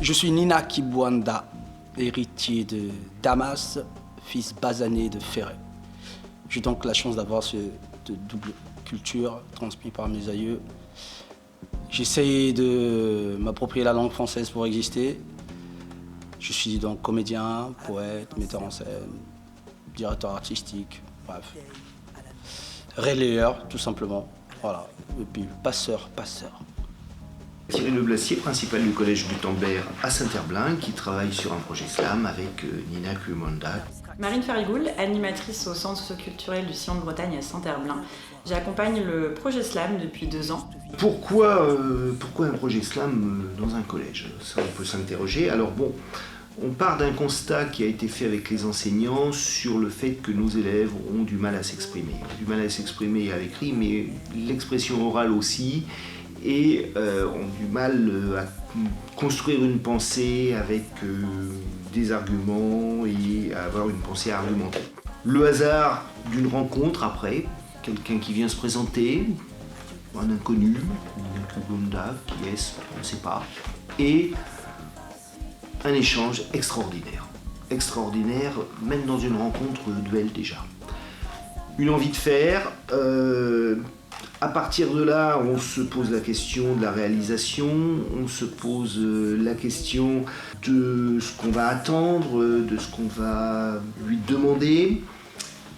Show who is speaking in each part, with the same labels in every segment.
Speaker 1: Je suis Nina Kibwanda, héritier de Damas, fils basané de Ferré. J'ai donc la chance d'avoir cette double culture transmise par mes aïeux. J'essaie de m'approprier la langue française pour exister. Je suis donc comédien, poète, metteur en scène, directeur artistique, bref. Relayeur, tout simplement. Voilà. Et puis passeur.
Speaker 2: Thierry Le Blassier, principal du collège Gutenberg à Saint-Herblain, qui travaille sur un projet slam avec Nina Kibwanda.
Speaker 3: Marine Farigoul, animatrice au centre socioculturel du Sillon de Bretagne à Saint-Herblain. J'accompagne le projet slam depuis 2 ans.
Speaker 2: Pourquoi un projet slam dans un collège? Ça, on peut s'interroger. Alors bon, on part d'un constat qui a été fait avec les enseignants sur le fait que nos élèves ont du mal à s'exprimer. Du mal à s'exprimer à l'écrit, mais l'expression orale aussi. Et ont du mal à construire une pensée avec des arguments et à avoir une pensée argumentée. Le hasard d'une rencontre après, quelqu'un qui vient se présenter, un inconnu, un Kibwanda, qui est-ce, on ne sait pas, et un échange extraordinaire. Extraordinaire, même dans une rencontre duel déjà. Une envie de faire. À partir de là, on se pose la question de la réalisation, on se pose la question de ce qu'on va attendre, de ce qu'on va lui demander,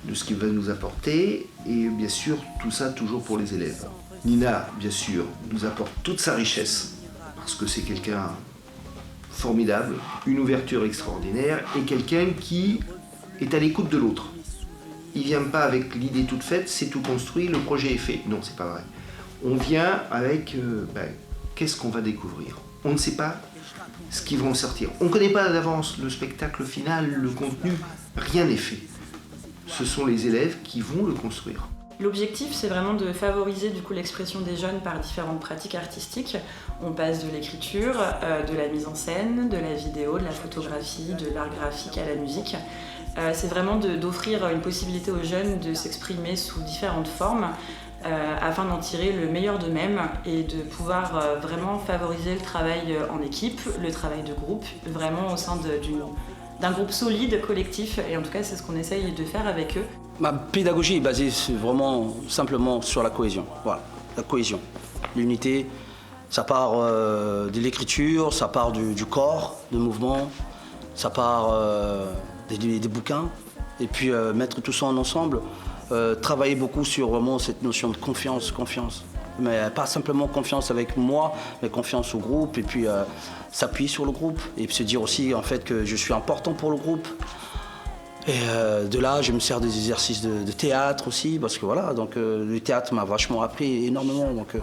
Speaker 2: de ce qu'il va nous apporter, et bien sûr, tout ça toujours pour les élèves. Nina, bien sûr, nous apporte toute sa richesse, parce que c'est quelqu'un formidable, une ouverture extraordinaire, et quelqu'un qui est à l'écoute de l'autre. Il ne vient pas avec l'idée toute faite, c'est tout construit, le projet est fait. Non, c'est pas vrai. On vient avec qu'est-ce qu'on va découvrir. On ne sait pas ce qui va en sortir. On ne connaît pas d'avance le spectacle final, le contenu, rien n'est fait. Ce sont les élèves qui vont le construire.
Speaker 3: L'objectif, c'est vraiment de favoriser du coup l'expression des jeunes par différentes pratiques artistiques. On passe de l'écriture, de la mise en scène, de la vidéo, de la photographie, de l'art graphique à la musique. C'est vraiment d'offrir une possibilité aux jeunes de s'exprimer sous différentes formes afin d'en tirer le meilleur d'eux-mêmes et de pouvoir vraiment favoriser le travail en équipe, le travail de groupe, vraiment au sein d'un groupe solide, collectif, et en tout cas c'est ce qu'on essaye de faire avec eux.
Speaker 1: Ma pédagogie est basée vraiment simplement sur la cohésion. Voilà, la cohésion, l'unité. Ça part de l'écriture, ça part du corps, du mouvement, ça part des bouquins, et puis mettre tout ça en ensemble, travailler beaucoup sur vraiment cette notion de confiance, mais pas simplement confiance avec moi, mais confiance au groupe, et puis s'appuyer sur le groupe, et puis se dire aussi en fait que je suis important pour le groupe. Et de là, je me sers des exercices de théâtre aussi, parce que voilà, donc le théâtre m'a vachement appris énormément, donc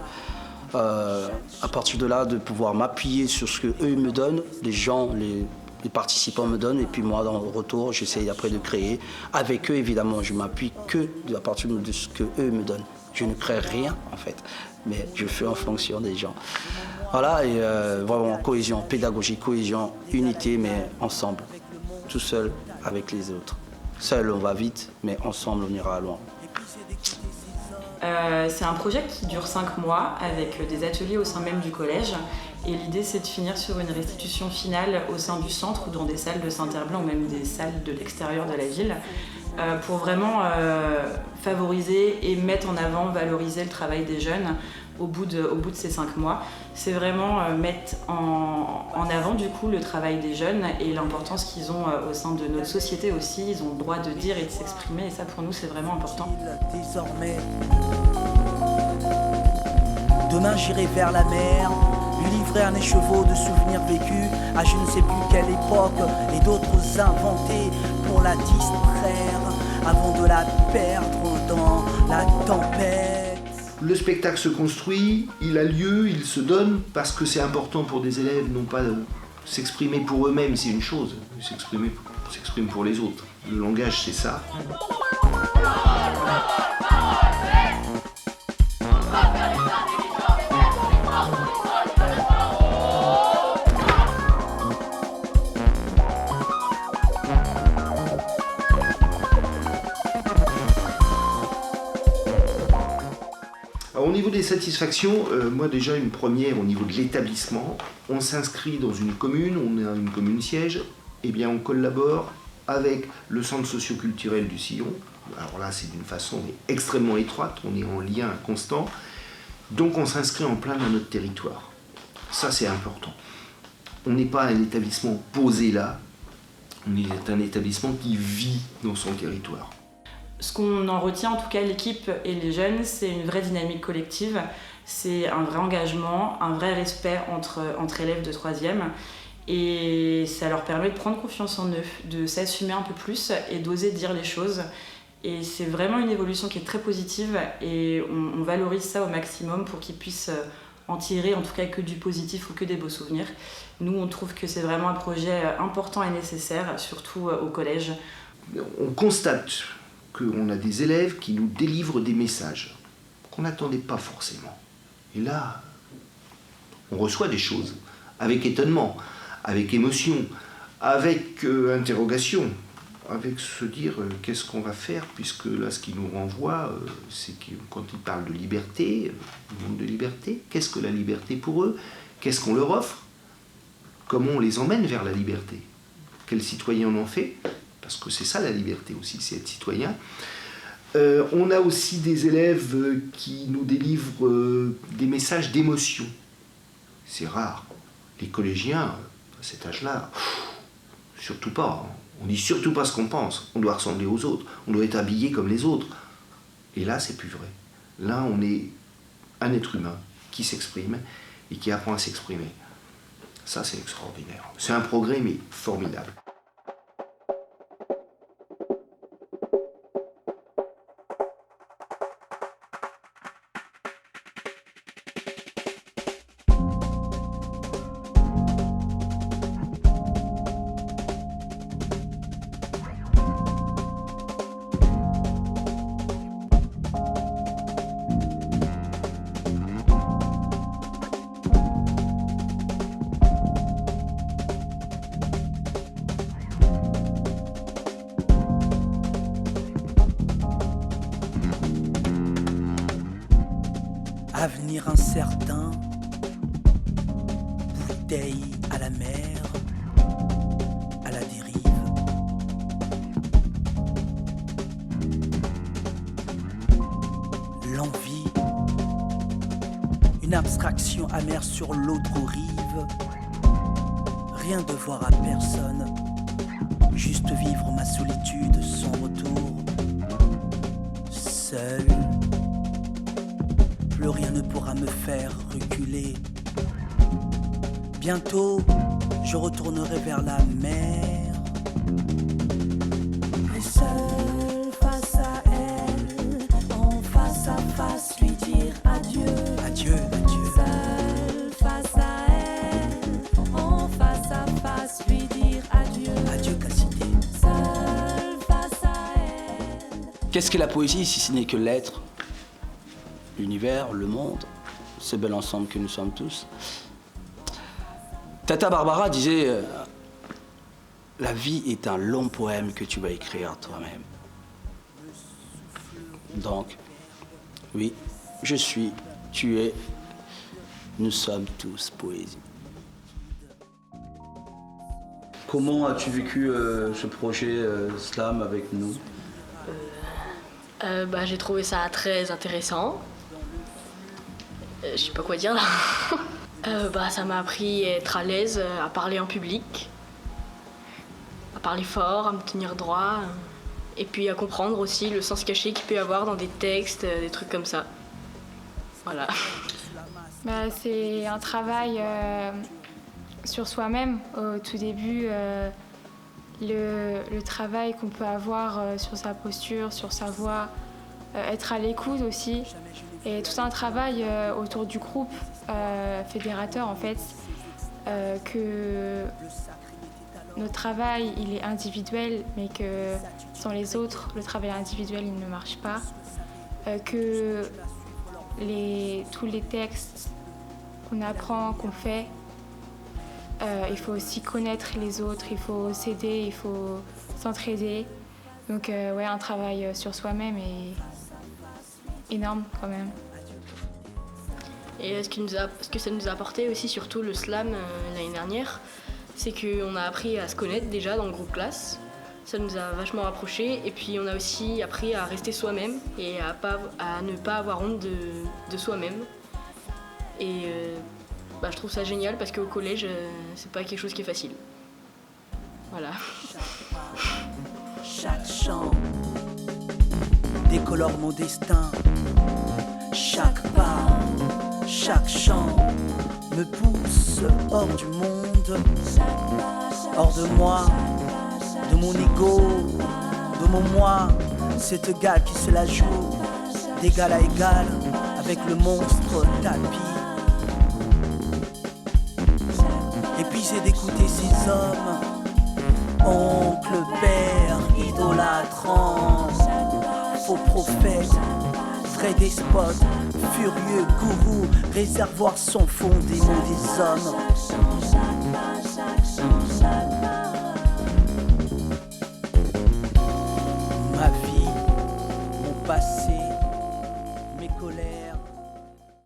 Speaker 1: à partir de là, de pouvoir m'appuyer sur ce que eux me donnent, les participants me donnent, et puis moi, dans le retour, j'essaye après de créer. Avec eux, évidemment, je m'appuie que à partir de ce que eux me donnent. Je ne crée rien, en fait, mais je fais en fonction des gens. Voilà, et vraiment, cohésion, pédagogie, cohésion, unité, mais ensemble. Tout seul, avec les autres. Seul, on va vite, mais ensemble, on ira loin.
Speaker 3: C'est un projet qui dure 5 mois, avec des ateliers au sein même du collège. Et l'idée, c'est de finir sur une restitution finale au sein du centre ou dans des salles de Saint-Herblain ou même des salles de l'extérieur de la ville pour vraiment favoriser et mettre en avant, valoriser le travail des jeunes au bout de ces 5 mois. C'est vraiment mettre en avant du coup le travail des jeunes et l'importance qu'ils ont au sein de notre société aussi. Ils ont le droit de dire et de s'exprimer, et ça pour nous c'est vraiment important.
Speaker 4: Désormais, demain j'irai vers la mer, lui livrer un écheveau de souvenirs vécus à je ne sais plus quelle époque, et d'autres inventés pour la distraire avant de la perdre dans la tempête.
Speaker 2: Le spectacle se construit, il a lieu, il se donne parce que c'est important pour des élèves, non pas s'exprimer pour eux-mêmes, c'est une chose, s'exprimer pour les autres. Le langage, c'est ça. On au niveau des satisfactions, moi déjà une première au niveau de l'établissement, on s'inscrit dans une commune, on est une commune siège, et bien on collabore avec le centre socio-culturel du Sillon. Alors là c'est d'une façon extrêmement étroite, on est en lien constant, donc on s'inscrit en plein dans notre territoire. Ça c'est important. On n'est pas un établissement posé là, on est un établissement qui vit dans son territoire.
Speaker 3: Ce qu'on en retient, en tout cas l'équipe et les jeunes, c'est une vraie dynamique collective, c'est un vrai engagement, un vrai respect entre élèves de 3e et ça leur permet de prendre confiance en eux, de s'assumer un peu plus et d'oser dire les choses. Et c'est vraiment une évolution qui est très positive et on valorise ça au maximum pour qu'ils puissent en tirer en tout cas que du positif ou que des beaux souvenirs. Nous, on trouve que c'est vraiment un projet important et nécessaire, surtout au collège.
Speaker 2: On constate qu'on a des élèves qui nous délivrent des messages qu'on n'attendait pas forcément. Et là, on reçoit des choses avec étonnement, avec émotion, avec interrogation, avec se dire qu'est-ce qu'on va faire, puisque là, ce qui nous renvoie, c'est que quand ils parlent de liberté, le monde de liberté, qu'est-ce que la liberté pour eux? Qu'est-ce qu'on leur offre? Comment on les emmène vers la liberté? Quel citoyen on en fait? Parce que c'est ça la liberté aussi, c'est être citoyen. On a aussi des élèves qui nous délivrent des messages d'émotion. C'est rare. Les collégiens, à cet âge-là, surtout pas. On dit surtout pas ce qu'on pense. On doit ressembler aux autres. On doit être habillé comme les autres. Et là, c'est plus vrai. Là, on est un être humain qui s'exprime et qui apprend à s'exprimer. Ça, c'est extraordinaire. C'est un progrès, mais formidable.
Speaker 4: Avenir incertain, bouteille à la mer, à la dérive. L'envie, une abstraction amère sur l'autre rive. Rien devoir à personne, juste vivre ma solitude sans retour. Seul. Plus rien ne pourra me faire reculer. Bientôt, je retournerai vers la mer. Et seul face à elle, en face à face, lui dire adieu. Adieu, adieu. Seul face à elle, en face à face, lui dire adieu. Adieu, Cassité. Seul face à elle.
Speaker 1: Qu'est-ce que la poésie si ce n'est que l'être, l'univers, le monde, ce bel ensemble que nous sommes tous. Tata Barbara disait la vie est un long poème que tu vas écrire toi-même. Donc, oui, je suis, tu es, nous sommes tous poésie. Comment as-tu vécu ce projet Slam avec nous?
Speaker 5: J'ai trouvé ça très intéressant. Je sais pas quoi dire là. Ça m'a appris à être à l'aise, à parler en public, à parler fort, à me tenir droit, et puis à comprendre aussi le sens caché qu'il peut y avoir dans des textes, des trucs comme ça. Voilà.
Speaker 6: C'est un travail sur soi-même. Au tout début, le travail qu'on peut avoir sur sa posture, sur sa voix, être à l'écoute aussi. Et tout un travail autour du groupe fédérateur en fait, que notre travail il est individuel mais que sans les autres le travail individuel il ne marche pas, que tous les textes qu'on apprend, qu'on fait, il faut aussi connaître les autres, il faut s'aider, il faut s'entraider. Donc un travail sur soi-même est énorme quand même.
Speaker 5: Et ce que ça nous a apporté aussi, surtout le slam l'année dernière, c'est qu'on a appris à se connaître déjà dans le groupe classe. Ça nous a vachement rapprochés. Et puis on a aussi appris à rester soi-même et à ne pas avoir honte de soi-même. Et je trouve ça génial parce qu'au collège, c'est pas quelque chose qui est facile. Voilà.
Speaker 4: Chaque chant décolore mon destin. Chaque pas, chaque chant me pousse hors du monde, hors de moi, de mon ego, de mon moi. C'est égal qui se la joue d'égal à égal avec le monstre tapis. Et puis c'est d'écouter ces hommes, oncle, père, idolâtrant, faux prophètes, vrais despotes, furieux gourous, réservoir sans fond des mots des hommes.